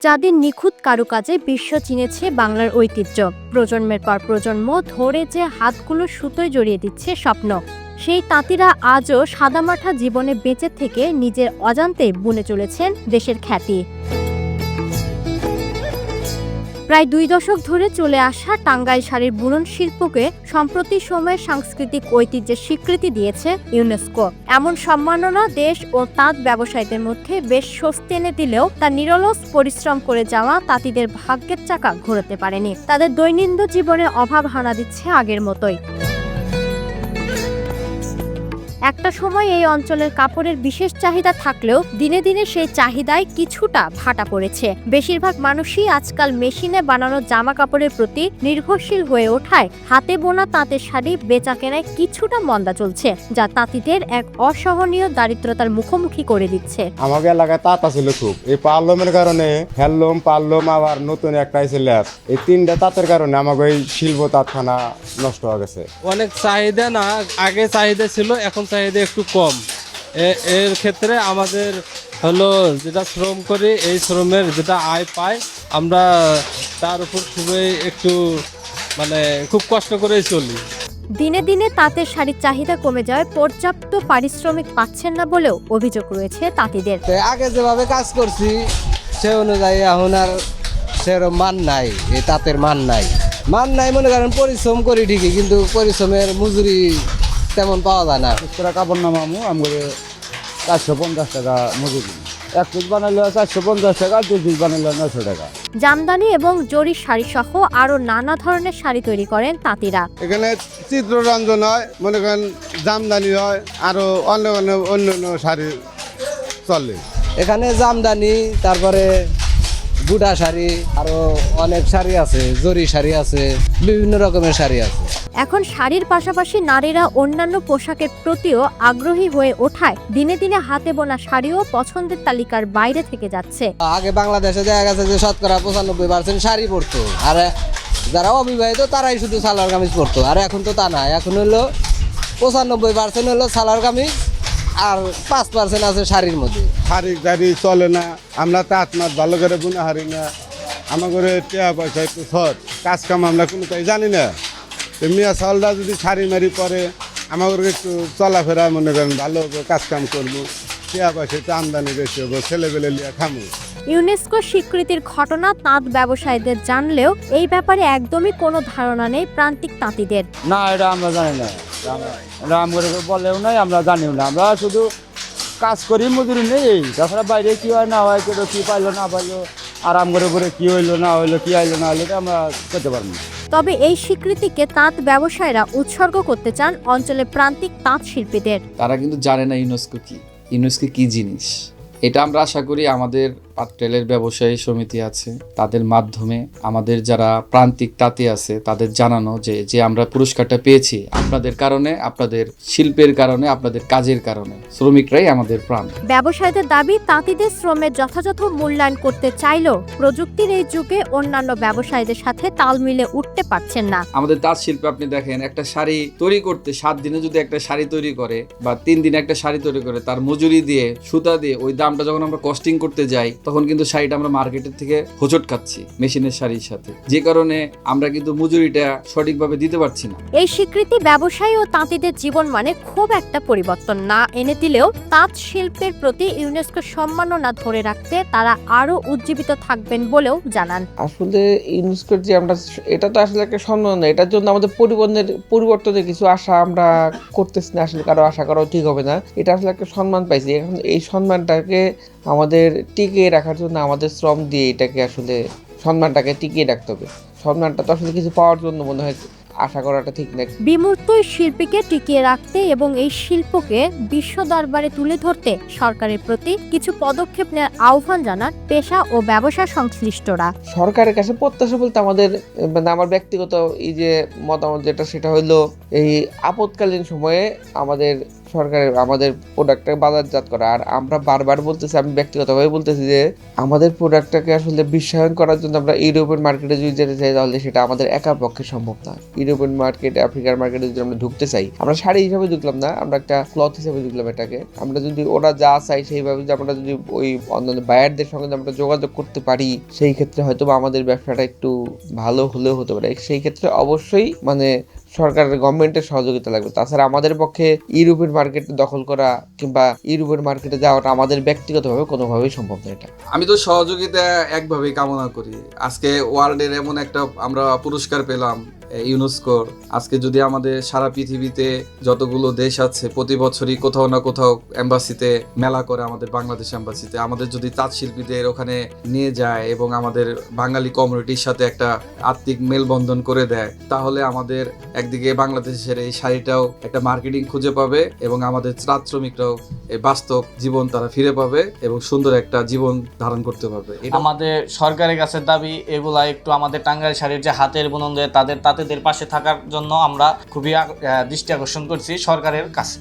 যাদের নিখুঁত কারুকাজে বিশ্ব চিনেছে বাংলার ঐতিহ্য, প্রজন্মের পর প্রজন্ম ধরে যে হাতগুলো সুতোয় জড়িয়ে দিচ্ছে স্বপ্ন, সেই তাঁতিরা আজও সাদামাঠা জীবনে বেঁচে থেকে নিজের অজান্তে বুনে চলেছেন দেশের খ্যাতি। প্রায় 2 দশক ধরে চলে আসা টাঙ্গাইল শাড়ির বুনন শিল্পকে সম্প্রতি সময়ে সাংস্কৃতিক ঐতিহ্যের স্বীকৃতি দিয়েছে ইউনেস্কো। এমন সম্মাননা দেশ ও তাঁত ব্যবসায়ীদের মধ্যে বেশ স্বস্তি এনে দিলেও তা নিরলস পরিশ্রম করে যাওয়া তাঁতিদের ভাগ্যের চাকা ঘোরাতে পারেনি। তাদের দৈনন্দিন জীবনে অভাব হানা দিচ্ছে আগের মতোই। একটা সময় এই অঞ্চলের কাপড়ের বিশেষ চাহিদা থাকলেও দিনে দিনে সেই চাহিদায় কিছুটা ভাটা পড়েছে। বেশিরভাগ মানুষই আজকাল মেশিনে বানানো জামা কাপড়ের প্রতি নির্ভরশীল হয়ে ওঠায় হাতে বোনা তাঁতের শাড়ি বেচা কেনায় কিছুটা মন্দা চলছে, যা তাঁতিদের এক অসহনীয় দারিদ্রতার মুখোমুখি করে দিচ্ছে। আমাদের এলাকায় তাঁত আছিল খুব, এই পারলমের কারণে হ্যান্ডলুম পারলম আবার নতুন একটা আছে ল্যাব, এই 3টা তাঁতের কারণে আমাকে এই শিল্প তাঁতখানা নষ্ট হয়ে গেছে। অনেক চাহিদা না, আগে চাহিদা ছিল, এখন চাহিদা একটু কম। এর ক্ষেত্রে আমাদের হলো যেটা শ্রম করি, এই শ্রমের যেটা আয় পাই আমরা, তার উপর খুবই একটু খুব কষ্ট করেই চলি। দিনে দিনে তাঁতের শাড়ির চাহিদা কমে যাওয়ায় পর্যাপ্ত পারিশ্রমিক পাচ্ছেন না বলেও অভিযোগ রয়েছে তাঁতিদের। আগে যেভাবে কাজ করছি সে অনুযায়ী এখন আর সেরকম মান নাই, এই তাঁতের মান নাই মনে করেন পরিশ্রম করি ঠিকই, কিন্তু পরিশ্রমের মজুরি তেমন পাওয়া যায় না। কাপড় নামামু আমাদের 450 টাকা মজুরি, 1 পিস বানাইলে 450 টাকা, 2 পিস বানাইলে 900 টাকা। জামদানি এবং জরি শাড়ি সহ আরো নানা ধরনের শাড়ি তৈরি করেন তাঁতিরা। এখানে চিত্ররঞ্জন হয়, মনে করেন জামদানি হয়, আরো অন্য শাড়ি চলে। এখানে জামদানি, তারপরে বুটা শাড়ি, আরো অনেক শাড়ি আছে, জরি শাড়ি আছে, বিভিন্ন রকমের শাড়ি আছে। এখন শাড়ির পাশাপাশি নারীরা অন্যান্য পোশাকের প্রতিও আগ্রহী হয়ে ওঠায় দিনে দিনে হাতে বোনা শাড়িও পছন্দের তালিকার বাইরে থেকে যাচ্ছে। আগে বাংলাদেশে দেখা গেছে যে শতকরা 95% শাড়ি পরতো, আর যারা অবিবাহিত তারাই শুধু সালোয়ার কামিজ পরতো। আর এখন তো তা না, এখন হলো 95% হলো সালোয়ার কামিজ আর 5% আছে শাড়ির মধ্যে। শাড়ি গাড়ি চলে না, আমরা তাঁত মাছ ভালো করে বুনে হারি না, আমাদের টাকা পয়সা একটু শর্ট, কাজ কাম আমরা কোনো তাই জানি না। মিয়া চালটা যদি শাড়ি মারি পরে আমাদের একটু চলাফেরা মনে করেন ভালো হবে, কাজ কাম করবো, টাকা পয়সা একটু আমদানি বেশি হবো, ছেলেবেলে লিয়ে খামো। ইউনেস্কো স্বীকৃতির ঘটনা তাঁত ব্যবসায়ীদের জানলেও এই ব্যাপারে একদমই কোনো ধারণা নেই প্রান্তিক তাঁতিদের। না, এটা আমরা জানি না, এটা আমাদের বলেও নাই, আমরা জানিও না। আমরা শুধু কাজ করি, মজুরি নেই। তাছাড়া বাইরে কি হয় না হয়, কেউ কি পাইলো না পাইলো, আরাম করে কি হইলো না হইলো, কি আইলো না হইলো, এটা আমরা করতে পারবো না। তবে এই স্বীকৃতিকে তাঁত ব্যবসায়ীরা উৎসর্গ করতে চান অঞ্চলের প্রান্তিক তাঁত শিল্পীদের। তারা কিন্তু জানে না ইউনেস্কো কি জিনিস। এটা আমরা আশা করি আমাদের পাটকেলের ব্যবসায়ী সমিতি আছে, তাদের মাধ্যমে আমাদের যারা প্রান্তিক তাঁতি আছে তাদের জানানো যে আমরা পুরস্কারটা পেয়েছি আপনাদের কারণে, আপনাদের শিল্পের কারণে, আপনাদের কাজের কারণে। শ্রমিকরাই আমাদের প্রাণ। ব্যবসায়ীদের দাবি, তাঁতিদের শ্রমের যথাযথ মূল্যায়ন করতে চাইলেও প্রযুক্তির এই যুগে অন্যান্য ব্যবসায়ীদের সাথে তাল মিলে উঠতে পারছেন না। আমাদের তাঁত শিল্পে আপনি দেখেন, একটা শাড়ি তৈরি করতে 7 দিনে যদি একটা শাড়ি তৈরি করে বা 3 দিনে একটা শাড়ি তৈরি করে, তার মজুরি দিয়ে, সুতা দিয়ে, ওই দামটা যখন আমরা কস্টিং করতে যাই তখন কিন্তু শাড়িটা আমরা মার্কেটের থেকে হোঁচট খাচ্ছি মেশিনের শাড়ির সাথে, যে কারণে আমরা কিন্তু মজুরিটা সঠিকভাবে দিতে পারছি না। এই স্বীকৃতি ব্যবসায়ী ও তাঁতিদের জীবন মানে খুব একটা পরিবর্তন না এনে দিলেও তাঁত শিল্পের প্রতি ইউনেস্কো সম্মাননা ধরে রাখতে তারা আরো উজ্জীবিত থাকবেন বলেও জানান। আসলে ইউনেস্কোর যে আমরা, এটা তো আসলে একটা সম্মান, এটার জন্য আমাদের পরিবর্তনের কিছু আশা আমরা করতেছি না, আসলে কারো আশা করাও ঠিক হবে না। এটা আসলে একটা সম্মান পাইছি, এখন এই সম্মানটাকে আমাদের টিকিয়ে রাখার জন্য আমাদের শ্রম দিয়ে এটাকে আসলে সম্মানটাকে টিকিয়ে রাখতে হবে। সম্মানটা তো আসলে কিছু পাওয়ার জন্য মনে হয় আশা করাটা ঠিক না। বিমূর্ত শিল্পীকে টিকিয়ে রাখতে এবং এই শিল্পকে বিশ্ব দরবারে তুলে ধরতে সরকারের প্রতি কিছু পদক্ষেপ নেওয়ার আহ্বান জানান পেশা ও ব্যবসা সংশ্লিষ্টরা। সরকারের কাছে প্রত্যাশা বলতে আমাদের আমার ব্যক্তিগত এই যে মতামত যেটা, সেটা হলো এই আপৎকালীন সময়ে আমাদের সরকারের আমাদের প্রোডাক্টটাকে বাজারজাত করা। আর আমরা বারবার বলতেছি, আমি ব্যক্তিগতভাবে বলতেছি যে আমাদের প্রোডাক্টটাকে আসলে বিশ্বায়ন করার জন্য আমরা ইউরোপিয়ান মার্কেটে যদি যেতে চাই তাহলে সেটা আমাদের একার পক্ষে সম্ভব না। ইউরোপিয়ান মার্কেট, আফ্রিকার মার্কেটে যদি আমরা ঢুকতে চাই, আমরা শাড়ি হিসাবে ঢুকলাম না, আমরা একটা ক্লথ হিসাবে ঢুকলাম এটাকে। আমরা যদি ওরা যা চাই সেইভাবে যদি আমরা যদি ওই অন্যান্য বায়ারদের সঙ্গে আমরা যোগাযোগ করতে পারি, সেই ক্ষেত্রে হয়তো আমাদের ব্যবসাটা একটু ভালো হলেও হতে পারে। সেই ক্ষেত্রে অবশ্যই মানে সরকারের গভর্নমেন্টের সহযোগিতা লাগবে। তাছাড়া আমাদের পক্ষে ইউরোপের মার্কেট দখল করা কিংবা ইউরোপের মার্কেটে যাওয়াটা আমাদের ব্যক্তিগতভাবে কোনোভাবেই সম্ভব না। এটা আমি তো সহযোগিতা একভাবেই কামনা করি। আজকে ওয়ার্ল্ডের এমন একটা আমরা পুরস্কার পেলাম ইউনেস্কোর। আজকে যদি আমাদের সারা পৃথিবীতে যতগুলো দেশ আছে প্রতি বছরই কোথাও না কোথাও এম্বাসিতে মেলা করে, আমাদের বাংলাদেশ এম্বাসিতে আমাদের যদি তাঁত শিল্পীদের ওখানে নিয়ে যায় এবং আমাদের বাঙালি কমিউনিটির সাথে একটা আত্মিক মেলবন্ধন করে দেয়, তাহলে আমাদের একদিকে বাংলাদেশের এই শাড়িটাও একটা মার্কেটিং খুঁজে পাবে এবং আমাদের তাঁত শ্রমিকরাও এই বাস্তব জীবন তারা ফিরে পাবে এবং সুন্দর একটা জীবন ধারণ করতে পারবে। আমাদের সরকারের কাছে দাবি এগুলা একটু আমাদের টাঙ্গাইল শাড়ির যে হাতের বুননদের তাদের তাঁতেদের পাশে থাকার জন্য আমরা খুবই দৃষ্টি আকর্ষণ করছি সরকারের কাছে।